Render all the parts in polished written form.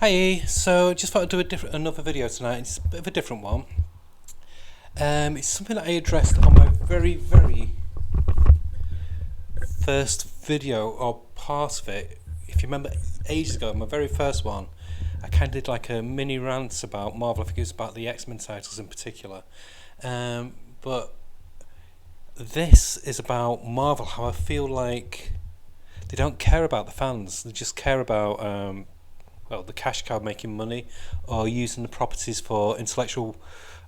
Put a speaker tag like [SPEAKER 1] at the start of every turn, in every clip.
[SPEAKER 1] Hey, so just thought I'd do another video tonight. It's a bit of a different one. It's something that I addressed on my very first video, or part of it. If you remember, ages ago, my very first one, I kind of did like a mini rant about Marvel. I think it was about the X-Men titles in particular. But this is about Marvel. How I feel like they don't care about the fans. They just care about the cash cow making money, or using the properties for intellectual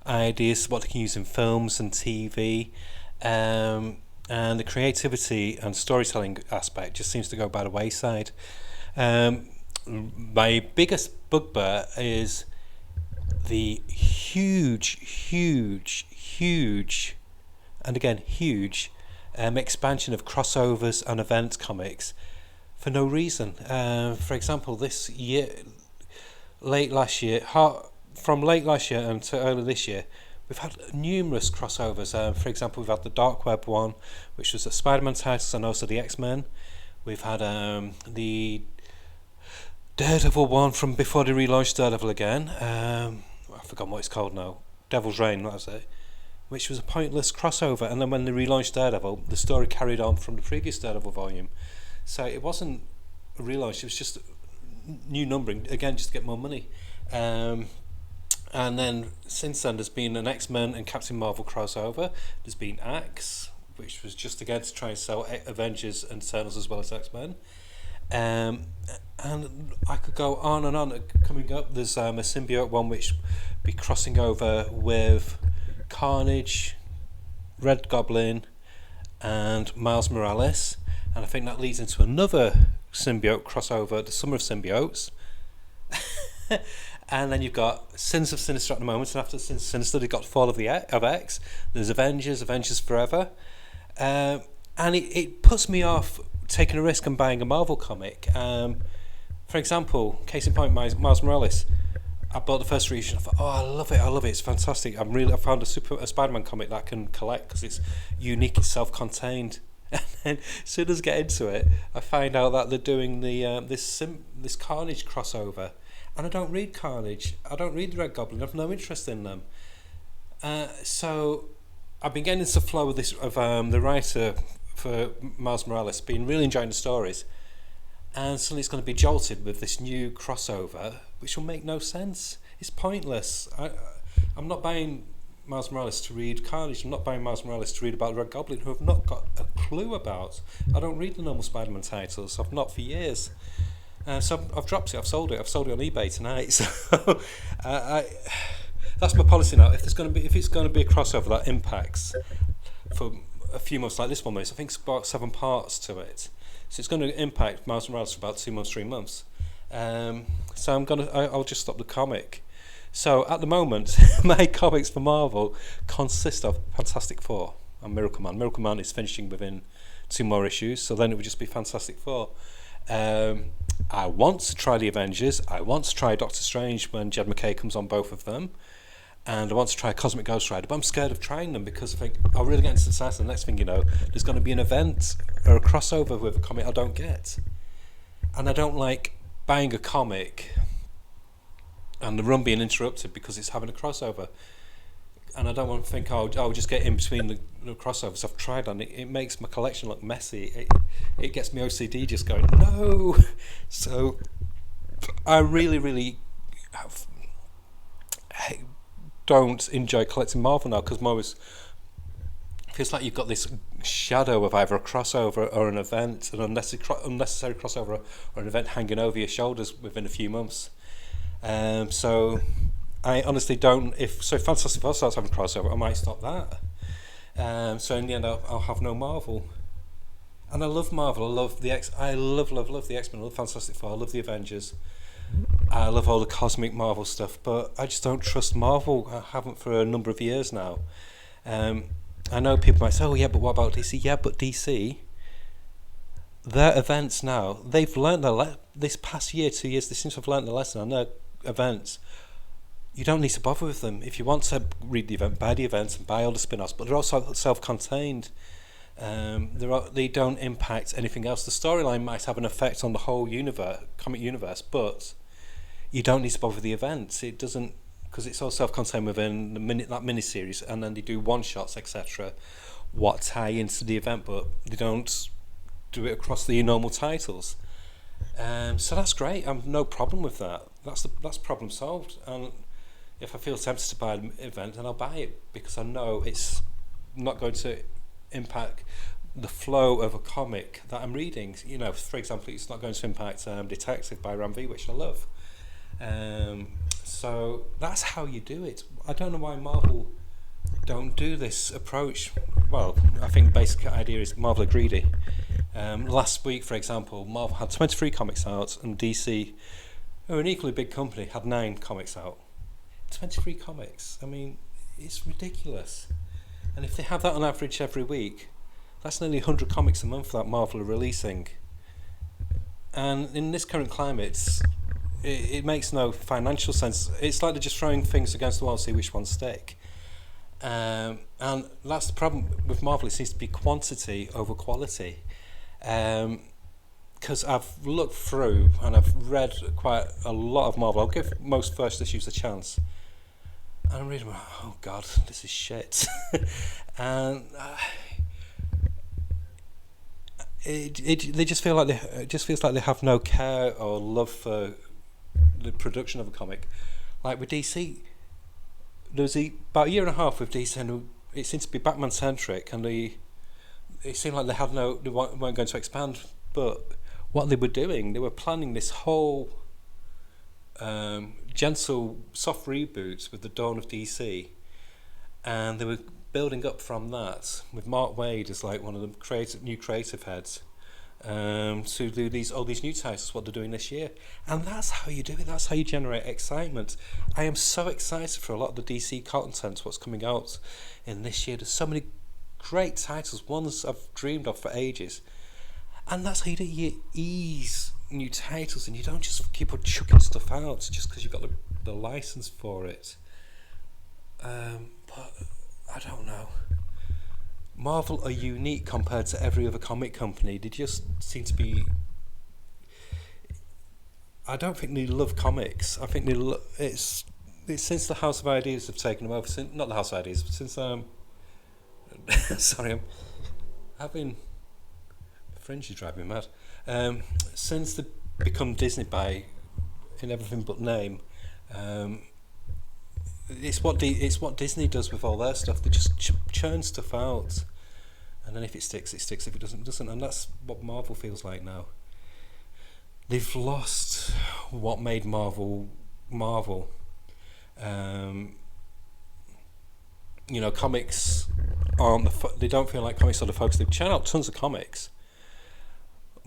[SPEAKER 1] ideas, what they can use in films and TV, and the creativity and storytelling aspect just seems to go by the wayside. My biggest bugbear is the huge, and again huge, expansion of crossovers and event comics for no reason. For example, this year, from late last year until early this year, we've had numerous crossovers. For example, we've had the Dark Web one, which was the Spider-Man titles and also the X-Men. We've had the Daredevil one from before they relaunched Daredevil again. I've forgotten what it's called now. Devil's Reign, that was it. Which was a pointless crossover. And then when they relaunched Daredevil, the story carried on from the previous Daredevil volume. So it wasn't a relaunch, it was just new numbering, again, just to get more money. And then since then, there's been an X-Men and Captain Marvel crossover. There's been Axe, which was just again to try and sell Avengers and Eternals as well as X-Men. And I could go on and on. Coming up, there's a symbiote one which be crossing over with Carnage, Red Goblin, and Miles Morales. And I think that leads into another symbiote crossover, the Summer of Symbiotes. And then you've got Sins of Sinister at the moment, and after Sins of Sinister, they've got Fall of X. There's Avengers Forever. And it puts me off taking a risk and buying a Marvel comic. For example, case in point, Miles Morales. I bought the first reissue and I thought, I love it, it's fantastic. I found a Spider-Man comic that I can collect because it's unique, it's self-contained. And then as soon as I get into it, I find out that they're doing the this Carnage crossover, and I don't read Carnage. I don't read the Red Goblin. I have no interest in them. So I've been getting into the flow of the writer for Miles Morales, been really enjoying the stories, and suddenly it's going to be jolted with this new crossover, which will make no sense. It's pointless. I'm not buying Miles Morales to read Carnage. I'm not buying Miles Morales to read about Red Goblin, who I've not got a clue about. I don't read the normal Spider-Man titles. I've not for years. So I've dropped it. I've sold it. I've sold it on eBay tonight. So that's my policy now. If it's going to be a crossover that impacts for a few months, like this one is, I think it's about 7 parts to it. So it's going to impact Miles Morales for about 2 months, 3 months. So I'll just stop the comic. So at the moment, my comics for Marvel consist of Fantastic Four and Miracle Man. Miracle Man is finishing within 2 more issues, so then it would just be Fantastic Four. I want to try the Avengers. I want to try Doctor Strange when Jed MacKay comes on both of them. And I want to try Cosmic Ghost Rider, but I'm scared of trying them because I think I'll really get into the science, and the next thing you know, there's going to be an event or a crossover with a comic I don't get. And I don't like buying a comic and the run being interrupted because it's having a crossover. And I don't want to think, I'll just get in between the crossovers. I've tried, and it makes my collection look messy. It gets me OCD just going, no! So I really don't enjoy collecting Marvel now, because Marvel feels like you've got this shadow of either a crossover or an event, an unnecessary crossover or an event hanging over your shoulders within a few months. So I honestly don't. If Fantastic Four starts having crossover, I might stop that. So in the end, I'll have no Marvel. And I love Marvel. I love the I love the X-Men. I love Fantastic Four. I love the Avengers. I love all the cosmic Marvel stuff, but I just don't trust Marvel. I haven't for a number of years now. I know people might say, "Oh yeah, but what about DC?" Yeah, but DC, their events now, they've learned this past year, 2 years, they seem to have learned the lesson on their events. You don't need to bother with them. If you want to read the event, buy the events and buy all the spin-offs, but they're also self-contained. They don't impact anything else. The storyline might have an effect on the whole comic universe, but you don't need to bother with the events. It doesn't, because it's all self-contained within that mini-series, and then they do one-shots, etc., what tie into the event, but they don't do it across the normal titles. So that's great. I've no problem with that. That's problem solved. And if I feel tempted to buy an event, then I'll buy it, because I know it's not going to impact the flow of a comic that I'm reading. You know, for example, it's not going to impact Detective by Ram V, which I love. So that's how you do it. I don't know why Marvel don't do this approach. Well, I think the basic idea is Marvel are greedy. Last week, for example, Marvel had 23 comics out, and DC, who are an equally big company, had 9 comics out. 23 comics. I mean, it's ridiculous. And if they have that on average every week, that's nearly 100 comics a month that Marvel are releasing. And in this current climate, it makes no financial sense. It's like they're just throwing things against the wall to see which ones stick. And that's the problem with Marvel. It seems to be quantity over quality. Because I've looked through and I've read quite a lot of Marvel. I'll give most first issues a chance. And I'm reading, oh God, this is shit. And they just feel like it just feels like they have no care or love for the production of a comic. Like with DC, there was about a year and a half with DC, and it seemed to be Batman centric, and it seemed like they weren't going to expand. But what they were doing, they were planning this whole gentle, soft reboot with the dawn of DC, and they were building up from that with Mark Waid as like one of the new creative heads to do all these new titles, what they're doing this year. And that's how you do it. That's how you generate excitement. I am so excited for a lot of the DC content, what's coming out in this year. There's so many great titles, ones I've dreamed of for ages. And that's how you do it. You ease new titles, and you don't just keep on chucking stuff out just because you've got the license for it. But I don't know. Marvel are unique compared to every other comic company. They just seem to be... I don't think they love comics. I think it's since the House of Ideas have taken them over. Not the House of Ideas, but since sorry, I'm having... Fringe is driving me mad. Since they become Disney in everything but name, it's what Disney does with all their stuff. They just churn stuff out, and then if it sticks, it sticks. If it doesn't, it doesn't. And that's what Marvel feels like now. They've lost what made Marvel Marvel. Comics aren't they don't feel like comics are the focus. They churn out tons of comics,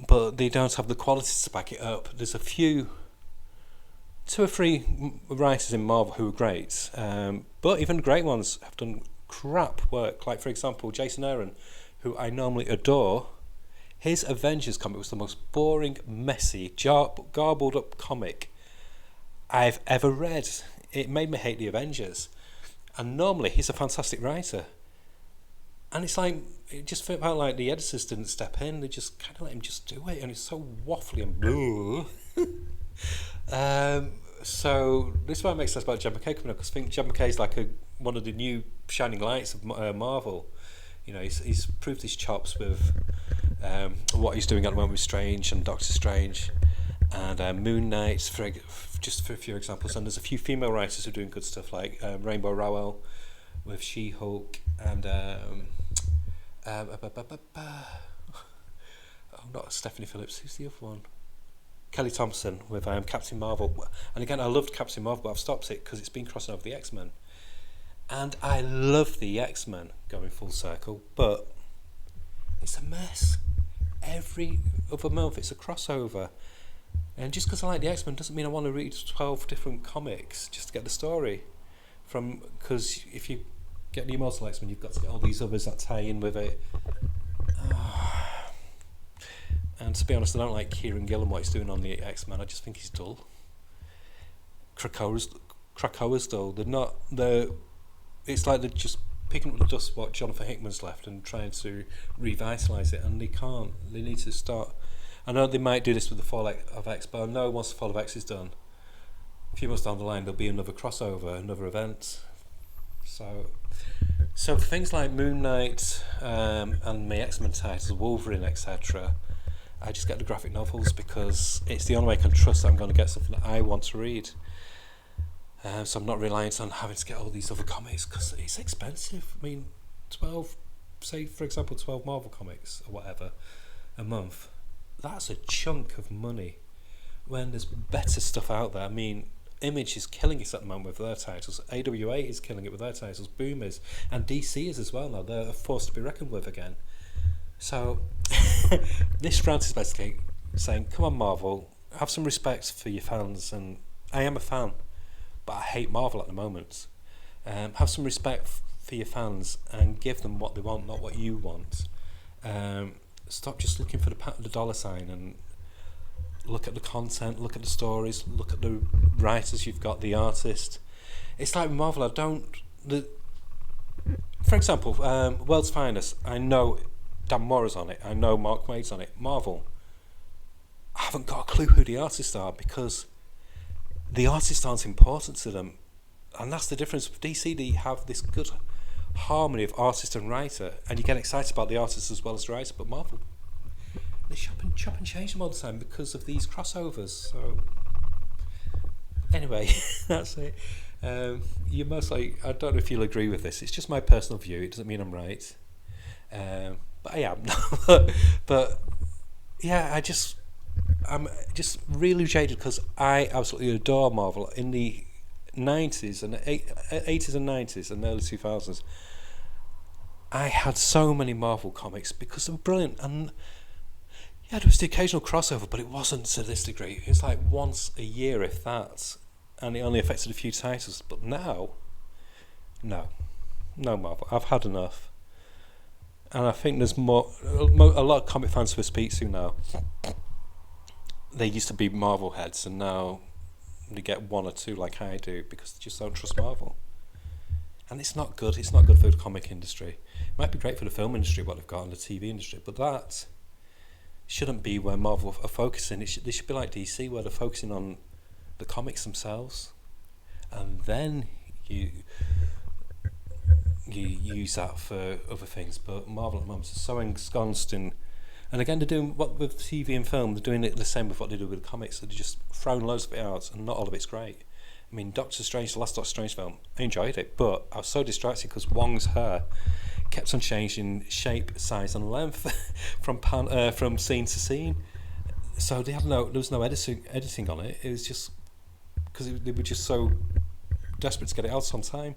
[SPEAKER 1] but they don't have the quality to back it up. There's a few, 2 or 3 writers in Marvel who are great, but even the great ones have done crap work. Like, for example, Jason Aaron, who I normally adore, his Avengers comic was the most boring, messy, garbled up comic I've ever read. It made me hate the Avengers. And normally he's a fantastic writer. And it's like, it just felt like the editors didn't step in. They just kind of let him just do it, and it's so waffly and blue. So this is why it makes sense about Jed MacKay coming up, because I think Jed MacKay is like one of the new shining lights of Marvel. You know, he's proved his chops with what he's doing at the moment with Strange and Doctor Strange and Moon Knight, just for a few examples. And there's a few female writers who are doing good stuff, like Rainbow Rowell with She-Hulk, and not Stephanie Phillips, who's the other one? Kelly Thompson with Captain Marvel. And again, I loved Captain Marvel, but I've stopped it because it's been crossing over the X-Men. And I love the X-Men going full circle, but it's a mess. Every other month it's a crossover. And just because I like the X-Men doesn't mean I want to read 12 different comics just to get the story. Because if you get the Immortal X-Men, you've got to get all these others that tie in with it. And to be honest, I don't like Kieran Gillen, what he's doing on the X-Men. I just think he's dull. Krakoa's dull. It's like they're just picking up the dust what Jonathan Hickman's left and trying to revitalise it, and they can't. They need to start. I know they might do this with the Fall of X, but I know once the Fall of X is done, few months down the line there'll be another crossover, another event. So for things like Moon Knight and my X-Men titles, Wolverine, etc., I just get the graphic novels because it's the only way I can trust that I'm going to get something that I want to read. So I'm not reliant on having to get all these other comics because it's expensive. I mean, 12, say for example 12 Marvel comics or whatever a month, that's a chunk of money when there's better stuff out there. I mean, Image is killing it at the moment with their titles, AWA is killing it with their titles, Boom is, and DC is as well now. They're a force to be reckoned with again. So this rant is basically saying, come on Marvel, have some respect for your fans, and I am a fan, but I hate Marvel at the moment. Have some respect for your fans and give them what they want, not what you want. Stop just looking for the dollar sign and look at the content, look at the stories, look at the writers you've got, the artist. It's like Marvel, for example, World's Finest, I know Dan Mora's on it, I know Mark Waid's on it. Marvel, I haven't got a clue who the artists are because the artists aren't important to them. And that's the difference. With DC, they have this good harmony of artist and writer, and you get excited about the artist as well as the writer. But Marvel, they chop and change them all the time because of these crossovers. So anyway, that's it. You're most like, I don't know if you'll agree with this. It's just my personal view. It doesn't mean I'm right, but I am. But yeah, I'm just really jaded because I absolutely adore Marvel. In the 90s and 80s and 90s and early 2000s, I had so many Marvel comics because they were brilliant. And yeah, there was the occasional crossover, but it wasn't to this degree. It was like once a year, if that, and it only affected a few titles. But now, no Marvel. I've had enough, and I think there's a lot of comic fans who I speak to now. They used to be Marvel heads, and now they get one or two like I do because they just don't trust Marvel. And it's not good. It's not good for the comic industry. It might be great for the film industry, what they've got, and the TV industry, but that shouldn't be where Marvel are focusing. They should be like DC, where they're focusing on the comics themselves, and then you use that for other things. But Marvel at the moment is so ensconced in, and again they're doing what with TV and film, they're doing it the same with what they do with the comics. They're just throwing loads of it out, and not all of it's great. I mean, Doctor Strange, the last Doctor Strange film, I enjoyed it, but I was so distracted because Wong's hair kept on changing shape, size, and length from scene to scene. So there was no editing on it. It was just because they were just so desperate to get it out on time.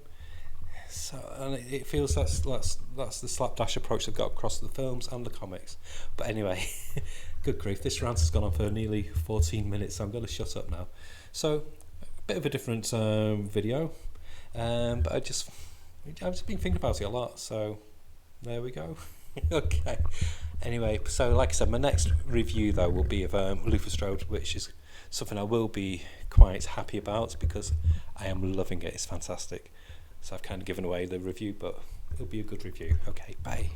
[SPEAKER 1] So, and it feels that's the slapdash approach they've got across the films and the comics. But anyway, good grief, this rant has gone on for nearly 14 minutes, so I'm going to shut up now. So, a bit of a different video, but I've just been thinking about it a lot, so there we go. Okay. Anyway, so like I said, my next review though will be of Luther Strode, which is something I will be quite happy about because I am loving it. It's fantastic. So I've kind of given away the review, but it'll be a good review. Okay, bye.